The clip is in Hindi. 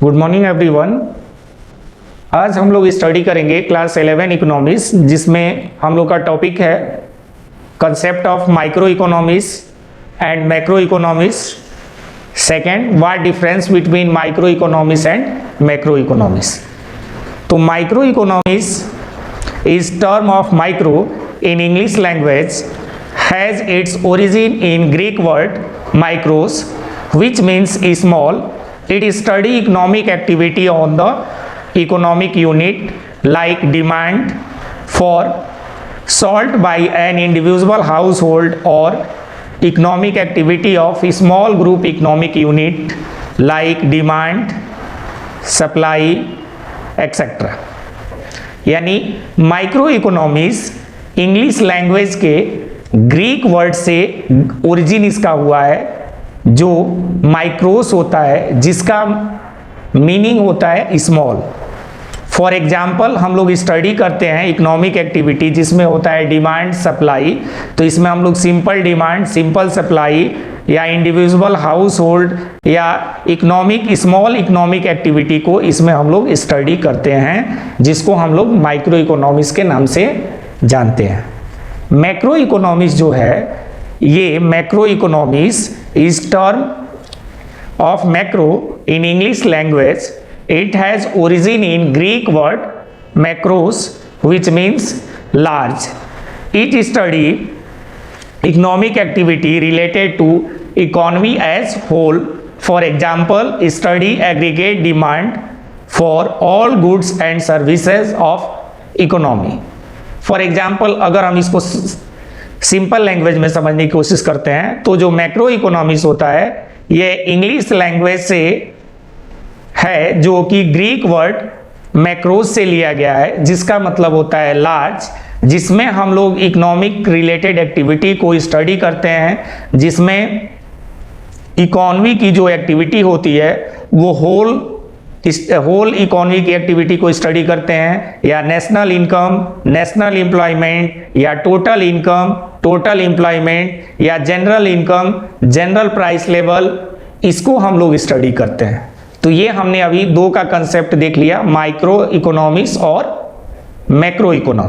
Good morning everyone. आज हम लोग स्टडी करेंगे क्लास 11 इकोनॉमिक्स, जिसमें हम लोग का टॉपिक है concept of micro economics and macro economics. Second, what difference between micro economics and macro economics. तो micro economics is term of micro in English language has its origin in Greek word micros, which means small. It study economic activity on the economic unit like demand for salt by an individual household or economic activity of a small group economic unit like demand, supply, etc. यानी माइक्रो इकोनॉमिक्स इंग्लिश लैंग्वेज के ग्रीक वर्ड से ओरिजिन इसका हुआ है, जो माइक्रोस होता है, जिसका मीनिंग होता है स्मॉल। फॉर एग्जाम्पल हम लोग स्टडी करते हैं इकोनॉमिक एक्टिविटी जिसमें होता है डिमांड सप्लाई, तो इसमें हम लोग सिंपल डिमांड, सिंपल सप्लाई या इंडिविजुअल हाउस होल्ड या इकोनॉमिक स्मॉल इकोनॉमिक एक्टिविटी को इसमें हम लोग स्टडी करते हैं, जिसको हम लोग माइक्रो इकोनॉमिक्स के नाम से जानते हैं। मैक्रो इकोनॉमिक्स जो है, ये macro economics is term of macro in English language. It has origin in Greek word macros which means large. It study economic activity related to economy as whole. For example, study aggregate demand for all goods and services of economy. For example, अगर हम इसको सिंपल लैंग्वेज में समझने की कोशिश करते हैं, तो जो मैक्रो इकोनॉमिक्स होता है ये इंग्लिश लैंग्वेज से है, जो कि ग्रीक वर्ड मैक्रोस से लिया गया है, जिसका मतलब होता है लार्ज, जिसमें हम लोग इकोनॉमिक रिलेटेड एक्टिविटी को स्टडी करते हैं, जिसमें इकोनॉमी की जो एक्टिविटी होती है वो होल इकोनॉमी की एक्टिविटी को स्टडी करते हैं, या नेशनल इनकम, नेशनल एम्प्लॉयमेंट, या टोटल इनकम, टोटल एम्प्लॉयमेंट, या general income, general price level, इसको हम लोग स्टडी करते हैं। तो ये हमने अभी दो का कंसेप्ट देख लिया, माइक्रो इकोनॉमिक्स और मैक्रो इकोनॉमिक्स।